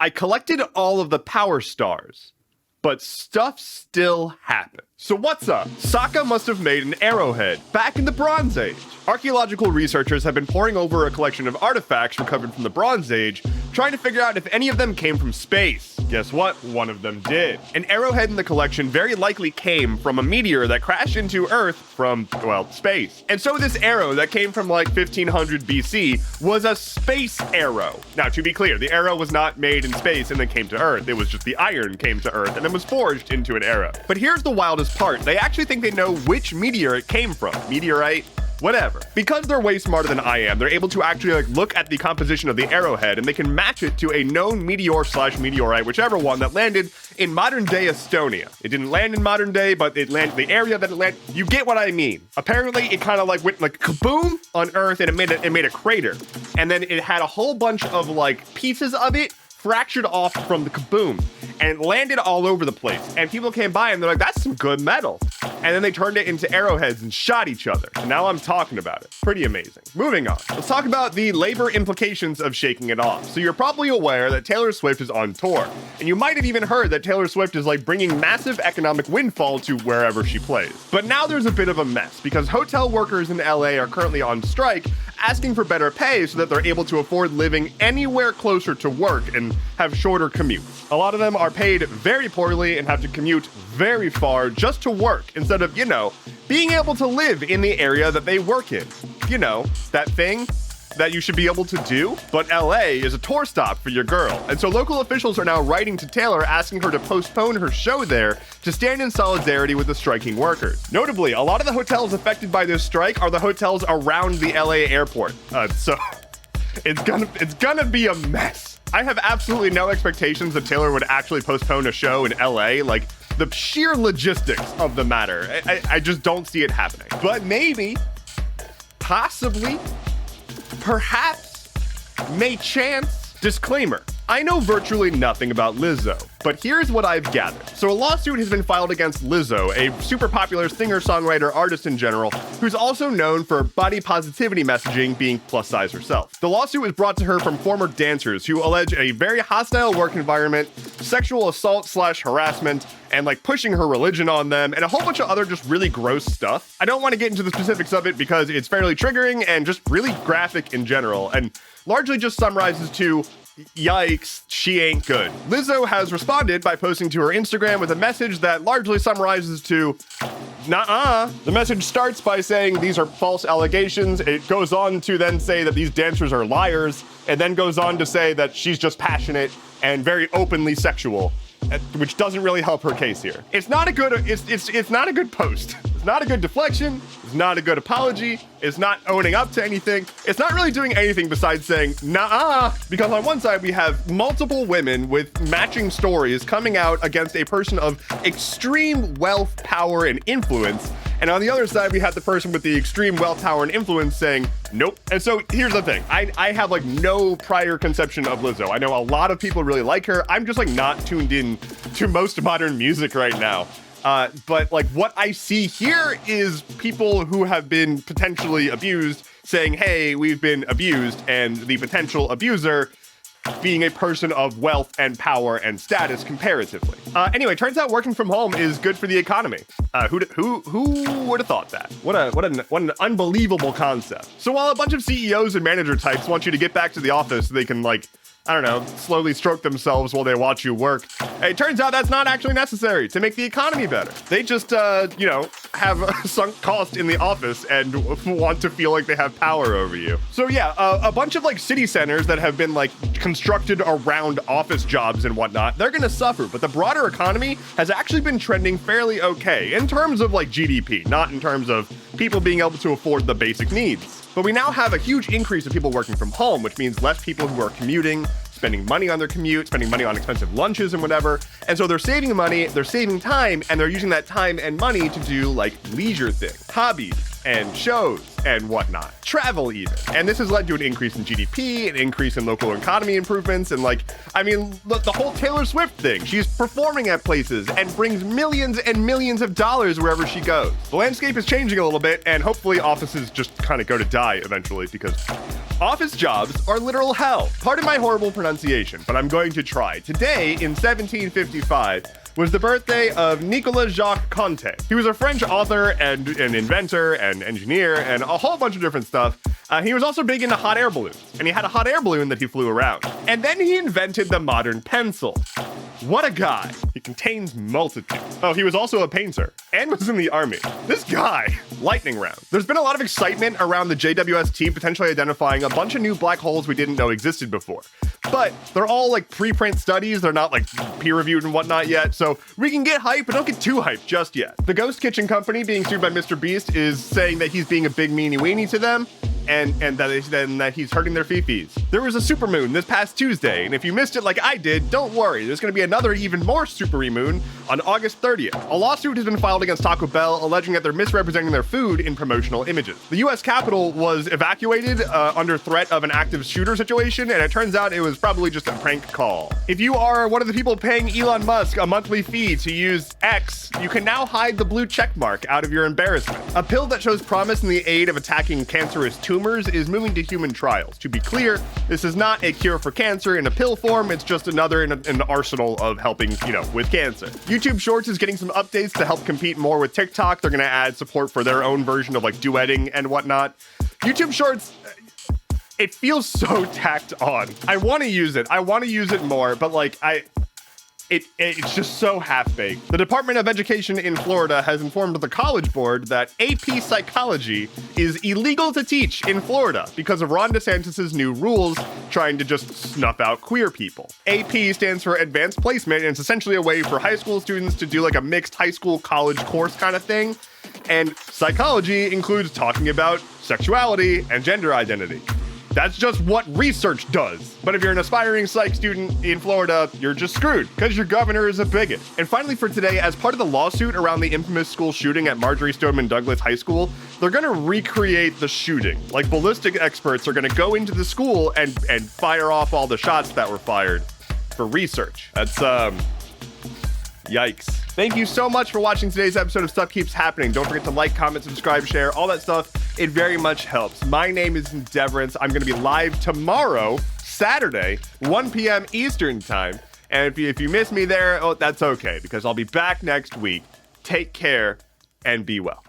I collected all of the power stars, but stuff still happened. So what's up? Sokka must have made an arrowhead back in the Bronze Age. Archaeological researchers have been poring over a collection of artifacts recovered from the Bronze Age, trying to figure out if any of them came from space. Guess what? One of them did. An arrowhead in the collection very likely came from a meteor that crashed into Earth from, well, space. And so this arrow that came from like 1500 BC was a space arrow. Now, to be clear, the arrow was not made in space and then came to Earth. It was just the iron came to Earth and then was forged into an arrow. But here's the wildest part. They actually think they know which meteor it came from. Meteorite? Whatever. Because they're way smarter than I am, they're able to actually look at the composition of the arrowhead and they can match it to a known meteor/meteorite, whichever one, that landed in modern day Estonia. It didn't land in modern day, but it landed the area that it landed. You get what I mean. Apparently, it kind of like went like kaboom on Earth and it made a crater. And then it had a whole bunch of like pieces of it fractured off from the kaboom and it landed all over the place. And people came by and they're like, that's some good metal. And then they turned it into arrowheads and shot each other. And now I'm talking about it. Pretty amazing. Moving on. Let's talk about the labor implications of shaking it off. So you're probably aware that Taylor Swift is on tour. And you might have even heard that Taylor Swift is like bringing massive economic windfall to wherever she plays. But now there's a bit of a mess because hotel workers in LA are currently on strike, asking for better pay so that they're able to afford living anywhere closer to work and have shorter commutes. A lot of them are paid very poorly and have to commute very far just to work instead of, you know, being able to live in the area that they work in. You know, that thing that you should be able to do. But LA is a tour stop for your girl. And so local officials are now writing to Taylor asking her to postpone her show there to stand in solidarity with the striking workers. Notably, a lot of the hotels affected by this strike are the hotels around the LA airport. So it's gonna be a mess. I have absolutely no expectations that Taylor would actually postpone a show in LA. Like, the sheer logistics of the matter, I just don't see it happening. But maybe, possibly, perhaps, may chance. Disclaimer, I know virtually nothing about Lizzo, but here's what I've gathered. So a lawsuit has been filed against Lizzo, a super popular singer-songwriter artist in general, who's also known for body positivity messaging, being plus size herself. The lawsuit was brought to her from former dancers who allege a very hostile work environment, sexual assault/harassment, and like pushing her religion on them, and a whole bunch of other just really gross stuff. I don't want to get into the specifics of it because it's fairly triggering and just really graphic in general, and largely just summarizes to, yikes, she ain't good. Lizzo has responded by posting to her Instagram with a message that largely summarizes to, nuh-uh. The message starts by saying these are false allegations. It goes on to then say that these dancers are liars, and then goes on to say that she's just passionate and very openly sexual, which doesn't really help her case here. It's not a good post. It's not a good deflection. It's not a good apology. It's not owning up to anything. It's not really doing anything besides saying, nah, because on one side we have multiple women with matching stories coming out against a person of extreme wealth, power, and influence. And on the other side, we have the person with the extreme wealth, power, and influence saying, nope. And so here's the thing. I have like no prior conception of Lizzo. I know a lot of people really like her. I'm just like not tuned in to most modern music right now. But like what I see here is people who have been potentially abused saying, hey, we've been abused, and the potential abuser being a person of wealth and power and status comparatively. Anyway, turns out working from home is good for the economy. Who would have thought that? What an unbelievable concept. So while a bunch of CEOs and manager types want you to get back to the office so they can like, I don't know, slowly stroke themselves while they watch you work, it turns out that's not actually necessary to make the economy better. They just, have a sunk cost in the office and want to feel like they have power over you. So yeah, a bunch of like city centers that have been like constructed around office jobs and whatnot, they're gonna suffer, but the broader economy has actually been trending fairly okay in terms of like GDP, not in terms of people being able to afford the basic needs. But we now have a huge increase of people working from home, which means less people who are commuting, spending money on their commute, spending money on expensive lunches and whatever. And so they're saving money, they're saving time, and they're using that time and money to do like leisure things, hobbies and shows and whatnot. Travel even. And this has led to an increase in GDP, an increase in local economy improvements, and the whole Taylor Swift thing. She's performing at places and brings millions and millions of dollars wherever she goes. The landscape is changing a little bit, and hopefully offices just kind of go to die eventually, because office jobs are literal hell. Pardon my horrible pronunciation, but I'm going to try. Today, in 1755, was the birthday of Nikola Jacques Conte. He was a French author and an inventor and engineer and a whole bunch of different stuff. He was also big into hot air balloons, and he had a hot air balloon that he flew around. And then he invented the modern pencil. What a guy. He contains multitudes. Oh, he was also a painter and was in the army. This guy, lightning round. There's been a lot of excitement around the JWST potentially identifying a bunch of new black holes we didn't know existed before. But they're all like preprint studies. They're not like peer-reviewed and whatnot yet. So we can get hype, but don't get too hyped just yet. The Ghost Kitchen Company being sued by Mr. Beast is saying that he's being a big meanie weenie to them. And that he's hurting their fifis. There was a supermoon this past Tuesday, and if you missed it like I did, don't worry. There's going to be another even more supery moon on August 30th. A lawsuit has been filed against Taco Bell, alleging that they're misrepresenting their food in promotional images. The U.S. Capitol was evacuated under threat of an active shooter situation, and it turns out it was probably just a prank call. If you are one of the people paying Elon Musk a monthly fee to use X, you can now hide the blue check mark out of your embarrassment. A pill that shows promise in the aid of attacking cancerous tumors is moving to human trials. To be clear, this is not a cure for cancer in a pill form. It's just another in an arsenal of helping, with cancer. YouTube Shorts is getting some updates to help compete more with TikTok. They're going to add support for their own version of like duetting and whatnot. YouTube Shorts, it feels so tacked on. I want to use it. I want to use it more, but it's just so half-baked. The Department of Education in Florida has informed the College Board that AP Psychology is illegal to teach in Florida because of Ron DeSantis' new rules trying to just snuff out queer people. AP stands for Advanced Placement, and it's essentially a way for high school students to do like a mixed high school college course kind of thing. And psychology includes talking about sexuality and gender identity. That's just what research does. But if you're an aspiring psych student in Florida, you're just screwed because your governor is a bigot. And finally for today, as part of the lawsuit around the infamous school shooting at Marjory Stoneman Douglas High School, they're going to recreate the shooting. Like ballistic experts are going to go into the school and fire off all the shots that were fired for research. That's, yikes. Thank you so much for watching today's episode of Stuff Keeps Happening. Don't forget to like, comment, subscribe, share, all that stuff. It very much helps. My name is Endeavorance. I'm going to be live tomorrow, Saturday, 1 p.m. Eastern time. And if you miss me there, that's okay, because I'll be back next week. Take care and be well.